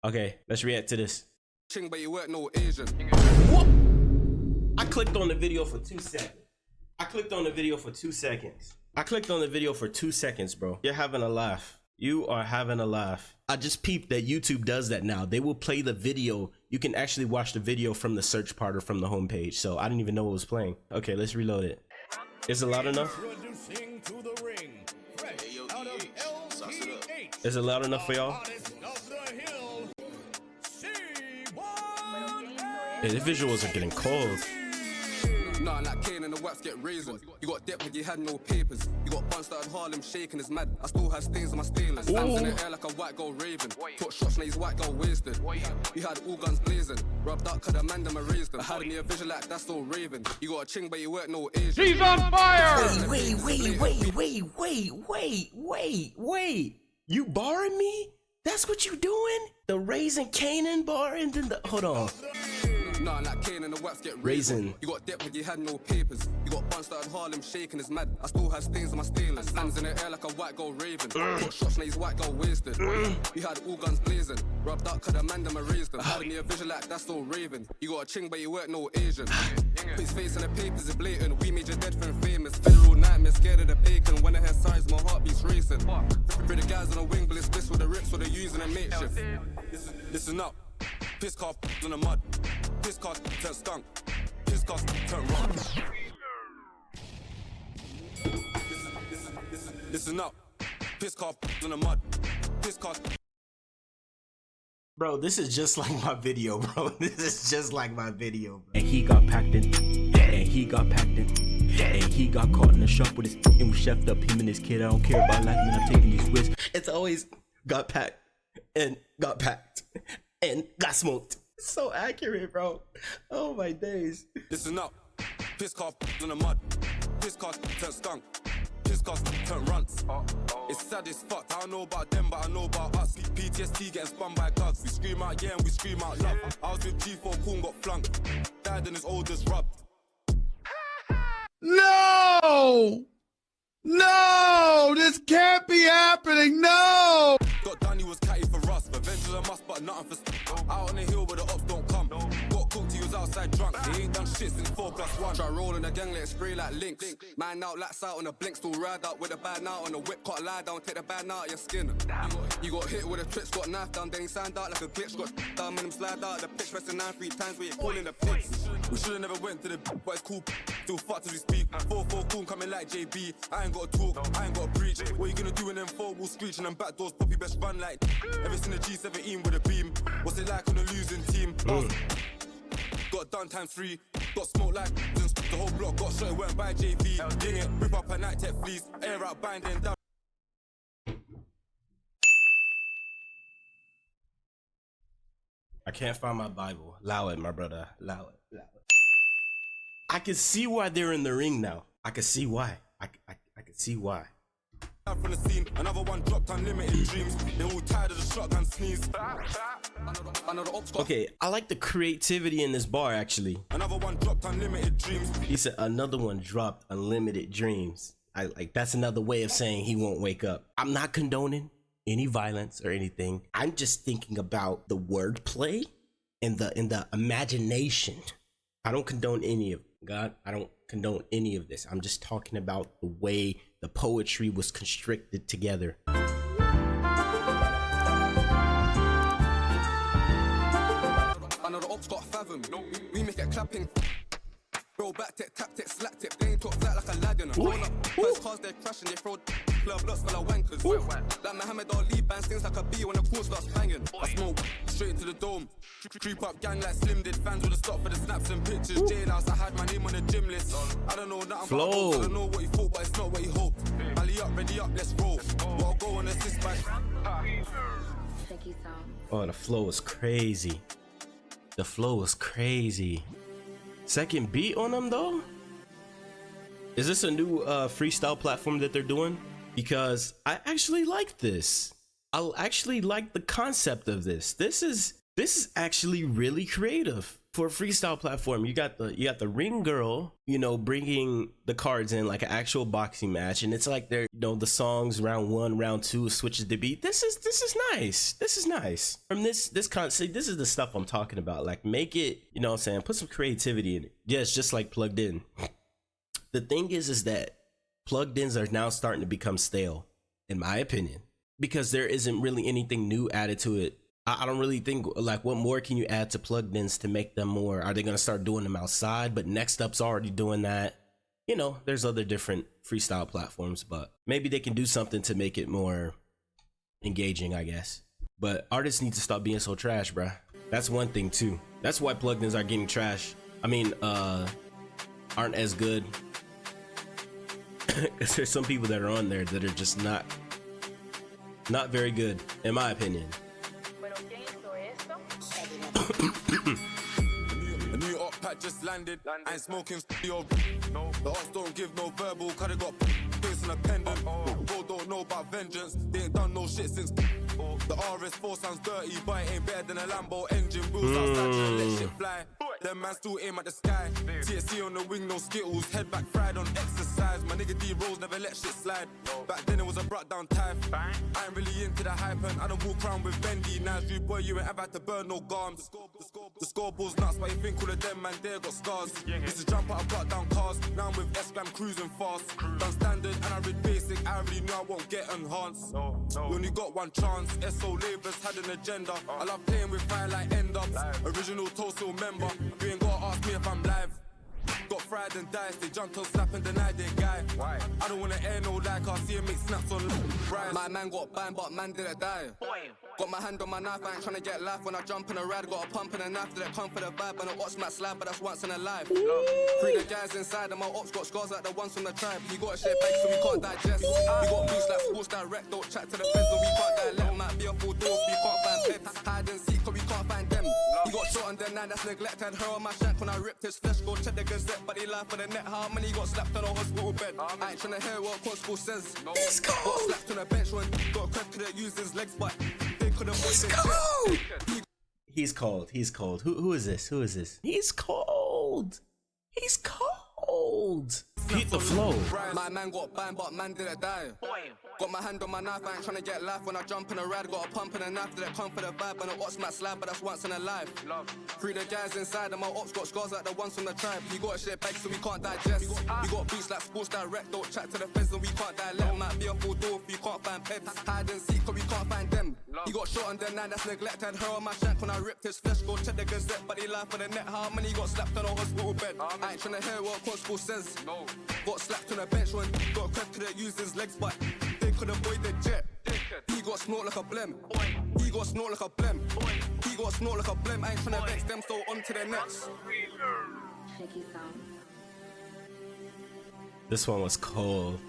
Okay, let's react to this. Ching, but you weren't no Asian. What? I clicked on the video for 2 seconds. I clicked on the video for 2 seconds. I clicked on the video for 2 seconds, bro. You're having a laugh. You are having a laugh. I just peeped that YouTube does that now. They will play the video. You can actually watch the video from the search part or from the homepage. So I didn't even know it was playing. Okay, let's reload it. Is it loud enough? Is it loud enough for y'all? Yeah, the visuals are getting cold. Nah, like Kane and the wax get raisins. You got depth when you had no papers. You got bunched out in Harlem shaking his mad. I still have stains on my stainless. Hands in the air like a white girl raving. Took shots and his white girl wasted. He had all guns blazing. Rubbed out cause the man them erased them. I had me a vision like that's still raving. You got a ching but you weren't no Asian. He's on fire! Wait. You barring me? That's what you doing? The Raising Canaan bar and then the, hold on. Nah, like Kane and the wax get Raisin. You got depth when you had no papers. You got bunched out in Harlem shaking his mad. I still have stains on my stainless. Hands in the air like a white girl raving. Took shots and his white girl wasted. He had all guns blazing. Rubbed out cause the man them erased them. Had me a vision like that's still raving. You got a ching but you weren't no Asian. Put his face in the papers is blatant. We made your dead friend famous. Federal nightmare scared of the bacon. When I hear size my heart beats racing. For the guys on the wing bliss this with the rips with the using a makeshift. Listen up. Piss car in the mud. Piss car turn skunk. Piss car turn rock. Listen up. Piss car in the mud. Piss car. Bro, this is just like my video, bro. This is just like my video, bro. And he got packed in. And he got packed in. And he got caught in the shop with his and was chefed up. Him and his kid. I don't care about life, man. I'm taking these risks. It's always got packed and got packed and got smoked. It's so accurate, bro. Oh my days. Listen up. Piss car in the mud. Piss car turn skunk. Piss car turn runts. It's sad as fuck. I don't know about them, but I know about us. PTSD getting spun by thugs. We scream out yeah and we scream out love. I was with G4 Coon got flunked. Died and his oldest rubbed. No! No! This can't be happening! No! Got done, he was catty for us. Revenge is a must, but nothing for out on the hill where the ops don't come. Got cooked, he was outside drunk. He ain't done shit since 4+1. Try rolling the gang, let it spray like links. Man out, lats out on the blink, still ride out with the bad now on the whip. Cut lie down, take the bad now out your skin. You got hit with a twitch, got knife down, then he signed out like a glitch. Got down, made him slide out the pitch, pressing 9 times where you calling the pits. We should've never went to the but it's cool. Still fucked as we speak. 4-4 coon coming like JB. I ain't got to talk, I ain't got to preach. What you gonna do when them 4 will screech and them back doors poppy best run like ever seen a G17 with a beam. What's it like on a losing team? Got done ×3, got smoked like the whole block got shot, it went by JV. Ding it, rip up a night tech fleece, air out binding down. I can't find my Bible. Allow it, my brother. Allow it. I can see why they're in the ring now. I can see why. I can see why. From the scene, another one dropped unlimited dreams. They all tired of the shotgun sneeze. Okay, I like the creativity in this bar actually. Another one dropped unlimited dreams. He said another one dropped unlimited dreams. I like that's another way of saying he won't wake up. I'm not condoning any violence or anything. I'm just thinking about the wordplay and the imagination. I don't condone any of God. I don't condone any of this. I'm just talking about the way the poetry was constricted together. I know the ops got fathom. We make it clapping. Bro, back tip, tap tip, slap tip. They ain't talk flat like a lad in a roll up. First cars they're crashing, they throw club blocks full of wankers. Like Muhammad Ali band stings like a bee when the call starts banging. I smoke straight into the dome. Creep up gang like Slim did. Fans with a stop for the snaps and pictures. Jailhouse, I had my name on the gym list. I don't know nothing about goals. I don't know what you thought, but it's not what you hoped. Alley up, ready up, let's roll. I'll go on assist by ShegySounds. Oh, the flow was crazy. The flow was crazy. Second beat on them though? Is this a new freestyle platform that they're doing? Because I actually like this. I actually like the concept of this. This is actually really creative for a freestyle platform, you got the ring girl, you know, bringing the cards in like an actual boxing match, and it's like they're, you know, the songs round 1, round 2 switches the beat. This is nice. This is nice. From this concept, this is the stuff I'm talking about. Like, make it, you know what I'm saying, put some creativity in it. Yeah, it's just like plugged in. The thing is that plugged-ins are now starting to become stale, in my opinion, because there isn't really anything new added to it. I don't really think, like, what more can you add to plugins to make them more? Are they going to start doing them outside? But Next Up's already doing that. You know, there's other different freestyle platforms, but maybe they can do something to make it more engaging, I guess. But artists need to stop being so trash, bruh. That's one thing too. That's why plugins are getting trash. I mean, aren't as good. Because there's some people that are on there that are just not very good, in my opinion. A new op pack just landed. I ain't smoking studio. The ops don't give no verbal, cause they got face in a pendant. Bro don't know about vengeance. They ain't done no shit since. The RS4 sounds dirty, but it ain't better than a Lambo engine. Wheels outside, just let shit fly. Them man still aim at the sky. TSC on the wing, no skittles. Head back fried on exercise. My nigga D Rose never let shit slide. Back then it was a brought down type. I ain't really into the hype, and I don't walk around with Bendy. Now you boy, you ain't ever had to burn no gums. The scoreboard's nuts, but you think all of them man there got scars. Used to jump out of brought down cars. Now I'm with S-Gram cruising fast. Done standard and I read basic. I already knew I won't get enhanced. We only got one chance. SO Labours had an agenda. I love playing with fire like end-ups. Original Toast member. You ain't gotta ask me if I'm live. Got fried and diced, they jumped on slap and denied their guy. Why? I don't wanna air no like, I see him make snaps on rise. My man got banned, but man didn't die. Got my hand on my knife, I ain't tryna get life. When I jump in a ride, got a pump and a knife. Did it come for the vibe? And I watch my slab, but that's once in a life. Free the guys inside, and my ops got scars like the ones from the tribe. You got a shit bag, so we can't digest. You got beats like sports direct, don't chat to the feds, so we can't dilect. Might be a full door, we can't find beds. Hide and seek, cause we can't find them. He got shot on the night, that's neglected. Her on my shank when I ripped his flesh. Go check the Gazette, but he lied for the net. How many got slapped on a hospital bed? I ain't tryna hear what constable says. He's Got cold. slapped on a bench when got a crap, couldn't use his legs, but they couldn't He's voice cold. it. He's cold. He's cold. Who is this? Who is this? He's cold. He's cold. Hit the flow. My man got banned, but man didn't die. Got my hand on my knife, I ain't tryna get life. When I jump in a ride, got a pump and a knife. Did it come for the vibe? And I watch my slab, but that's once in a life. Free the guys inside, and my ops got scars like the ones from the tribe. You got a shit bag, so we can't digest. You got beats like sports direct, don't chat to the feds, and we can't dilect. Might be a full door if you can't find pets. Hide and seek, cause we can't find them. He got shot on the night, that's neglected. Her on my shank when I ripped his flesh. Go check the Gazette, but he lied for the net. How many got slapped on a hospital bed? I ain't tryna hear what constable says. Got slapped on a bench when got a crap, couldn't use his legs, but they could avoid the jet. He got snort like a blem. He got snort like a blem. He got snort like a blem. I ain't tryna vex them, so on to the next. ShegySounds. This one was cold.